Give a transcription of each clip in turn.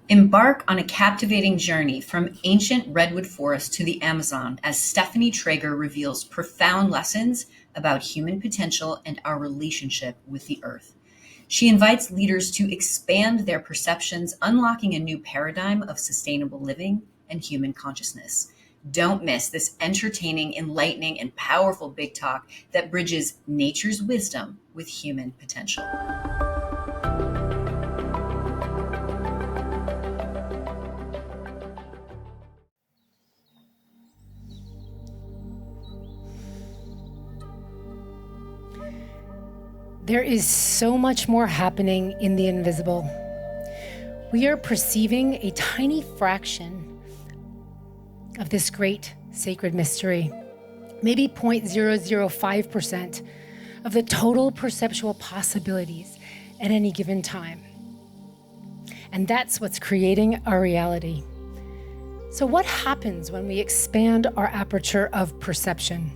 Embark on a captivating journey from ancient redwood forests to the Amazon as Stephanie Trager reveals profound lessons about human potential and our relationship with the earth. She invites leaders to expand their perceptions, unlocking a new paradigm of sustainable living and human consciousness. Don't miss this entertaining, enlightening, and powerful big talk that bridges nature's wisdom with human potential. There is so much more happening in the invisible. We are perceiving a tiny fraction of this great sacred mystery, maybe 0.005% of the total perceptual possibilities at any given time. And that's what's creating our reality. So what happens when we expand our aperture of perception?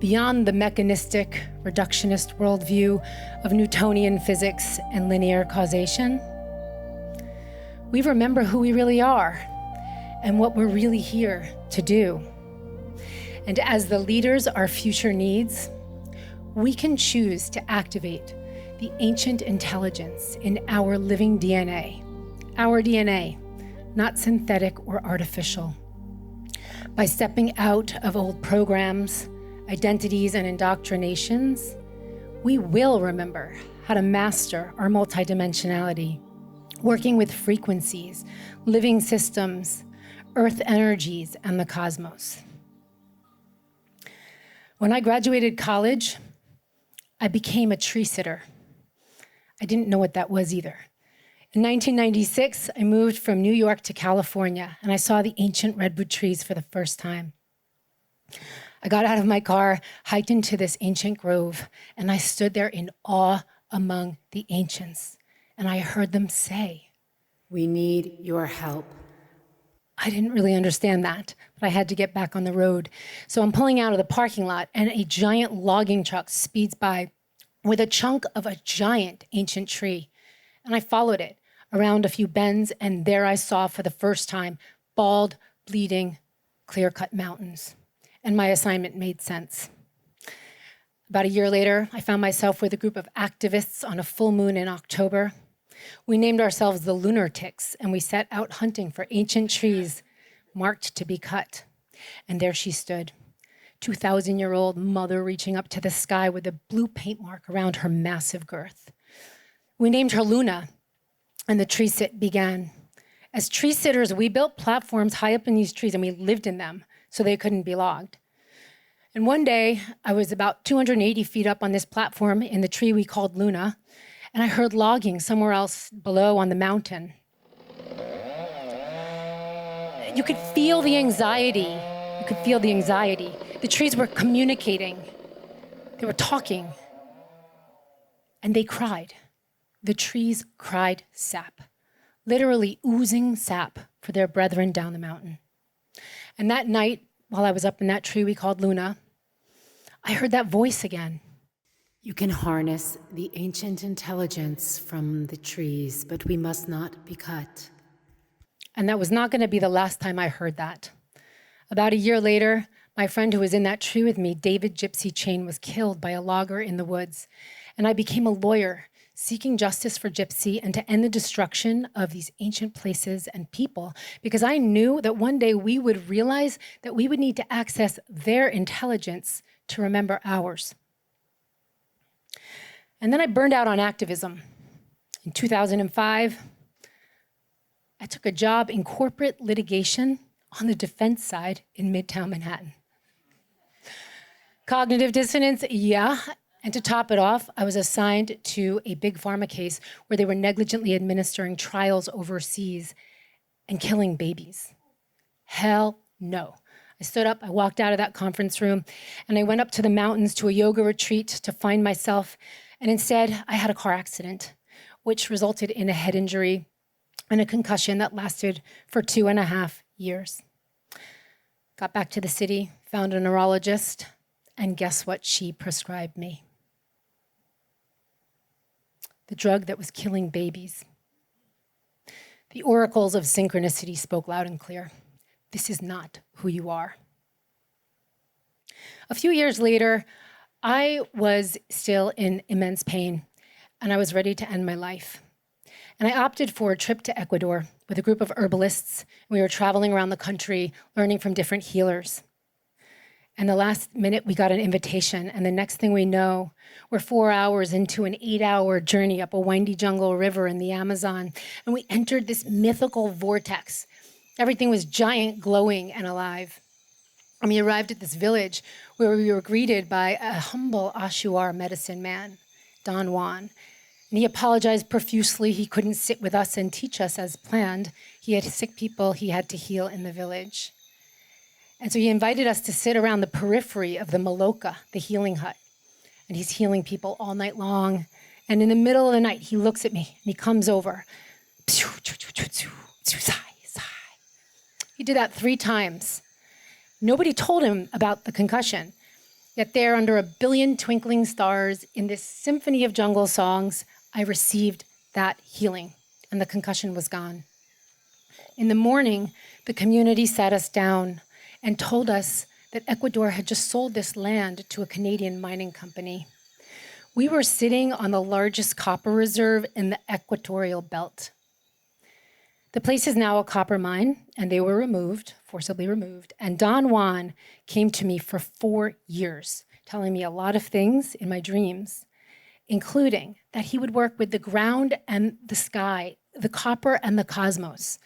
Beyond the mechanistic, reductionist worldview of Newtonian physics and linear causation, we remember who we really are and what we're really here to do. And as the leaders our future needs, we can choose to activate the ancient intelligence in our living DNA, not synthetic or artificial. By stepping out of old programs, identities, and indoctrinations, we will remember how to master our multidimensionality, working with frequencies, living systems, earth energies, and the cosmos. When I graduated college, I became a tree sitter. I didn't know what that was either. In 1996, I moved from New York to California, and I saw the ancient redwood trees for the first time. I got out of my car, hiked into this ancient grove, and I stood there in awe among the ancients. And I heard them say, "We need your help." I didn't really understand that, but I had to get back on the road. So I'm pulling out of the parking lot, and a giant logging truck speeds by with a chunk of a giant ancient tree. And I followed it around a few bends, and there I saw for the first time bald, bleeding, clear-cut mountains. And my assignment made sense. About a year later, I found myself with a group of activists on a full moon in October. We named ourselves the Lunatics, and we set out hunting for ancient trees marked to be cut. And there she stood, 2,000-year-old mother reaching up to the sky with a blue paint mark around her massive girth. We named her Luna, and the tree sit began. As tree sitters, we built platforms high up in these trees, and we lived in them so they couldn't be logged. And one day, I was about 280 feet up on this platform in the tree we called Luna, and I heard logging somewhere else below on the mountain. You could feel the anxiety. The trees were communicating. They were talking. And they cried. The trees cried sap, literally oozing sap for their brethren down the mountain. And that night, while I was up in that tree we called Luna, I heard that voice again. "You can harness the ancient intelligence from the trees, but we must not be cut." And that was not going to be the last time I heard that. About a year later, my friend who was in that tree with me, David Gypsy Chain, was killed by a logger in the woods. And I became a lawyer, seeking justice for Gypsy and to end the destruction of these ancient places and people, because I knew that one day we would realize that we would need to access their intelligence to remember ours. And then I burned out on activism. In 2005, I took a job in corporate litigation on the defense side in Midtown Manhattan. Cognitive dissonance, yeah. And to top it off, I was assigned to a big pharma case where they were negligently administering trials overseas and killing babies. Hell no. I stood up, I walked out of that conference room, and I went up to the mountains to a yoga retreat to find myself. And instead, I had a car accident, which resulted in a head injury and a concussion that lasted for 2.5 years. Got back to the city, found a neurologist, and guess what she prescribed me? The drug that was killing babies. The oracles of synchronicity spoke loud and clear. This is not who you are. A few years later, I was still in immense pain, and I was ready to end my life. And I opted for a trip to Ecuador with a group of herbalists. We were traveling around the country, learning from different healers. And the last minute, we got an invitation. And the next thing we know, we're 4 hours into an 8-hour journey up a windy jungle river in the Amazon. And we entered this mythical vortex. Everything was giant, glowing, and alive. And we arrived at this village where we were greeted by a humble Ashuar medicine man, Don Juan. And he apologized profusely. He couldn't sit with us and teach us as planned. He had sick people he had to heal in the village. And so he invited us to sit around the periphery of the Maloka, the healing hut. And he's healing people all night long. And in the middle of the night, he looks at me and he comes over. He did that 3 times. Nobody told him about the concussion. Yet there, under a billion twinkling stars, in this symphony of jungle songs, I received that healing, and the concussion was gone. In the morning, the community sat us down and told us that Ecuador had just sold this land to a Canadian mining company. We were sitting on the largest copper reserve in the equatorial belt. The place is now a copper mine, and they were forcibly removed. And Don Juan came to me for 4 years, telling me a lot of things in my dreams, including that he would work with the ground and the sky, the copper and the cosmos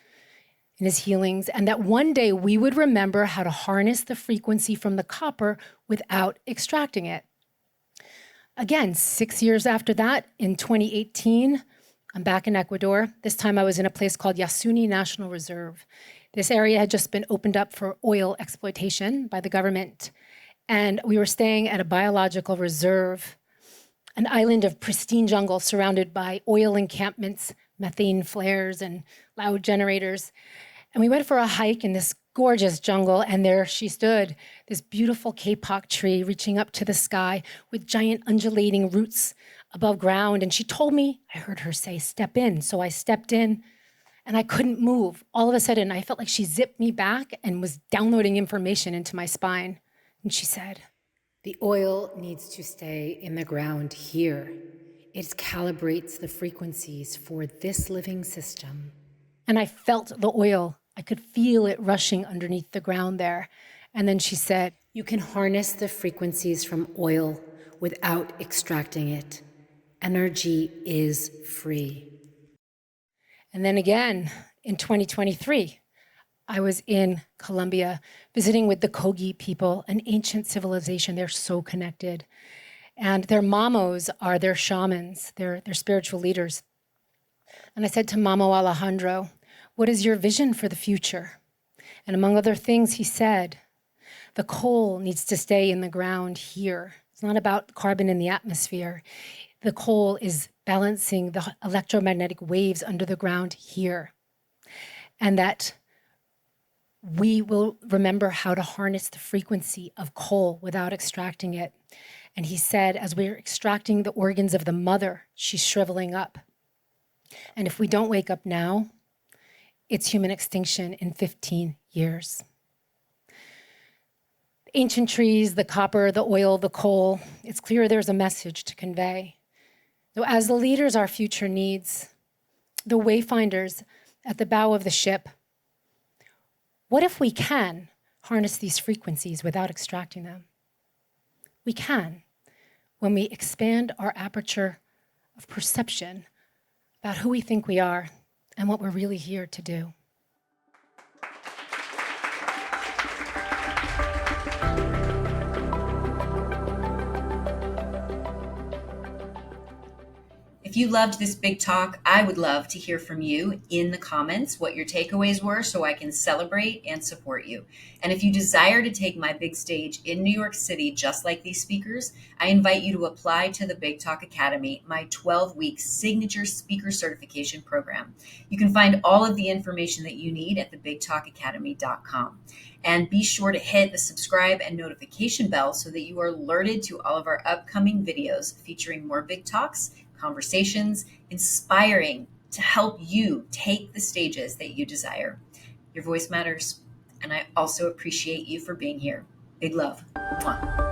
in his healings, and that one day we would remember how to harness the frequency from the copper without extracting it. Again, 6 years after that, in 2018, I'm back in Ecuador. This time I was in a place called Yasuni National Reserve. This area had just been opened up for oil exploitation by the government. And we were staying at a biological reserve, an island of pristine jungle surrounded by oil encampments, methane flares, and loud generators. And we went for a hike in this gorgeous jungle, and there she stood, this beautiful kapok tree reaching up to the sky with giant undulating roots above ground. And she told me, I heard her say, step in. So I stepped in, and I couldn't move. All of a sudden, I felt like she zipped me back and was downloading information into my spine. And she said, The oil needs to stay in the ground here. It calibrates the frequencies for this living system. and I felt the oil. I could feel it rushing underneath the ground there. And then she said, You can harness the frequencies from oil without extracting it. Energy is free. and then again in 2023, I was in Colombia visiting with the Kogi people, an ancient civilization. They're so connected. And their mamos are their shamans, they're spiritual leaders. And I said to Mamo Alejandro, what is your vision for the future? And among other things, he said, the coal needs to stay in the ground here. It's not about carbon in the atmosphere. The coal is balancing the electromagnetic waves under the ground here. And that we will remember how to harness the frequency of coal without extracting it. And he said, as we're extracting the organs of the mother, she's shriveling up. And if we don't wake up now, it's human extinction in 15 years. Ancient trees, the copper, the oil, the coal, it's clear there's a message to convey. So as the leaders our future needs, the wayfinders at the bow of the ship, what if we can harness these frequencies without extracting them? We can when we expand our aperture of perception about who we think we are and what we're really here to do. If you loved this big talk, I would love to hear from you in the comments what your takeaways were so I can celebrate and support you. And if you desire to take my big stage in New York City, just like these speakers, I invite you to apply to the Big Talk Academy, my 12-week signature speaker certification program. You can find all of the information that you need at thebigtalkacademy.com. And be sure to hit the subscribe and notification bell so that you are alerted to all of our upcoming videos featuring more big talks, conversations, inspiring to help you take the stages that you desire. Your voice matters, and I also appreciate you for being here. Big love. Mwah.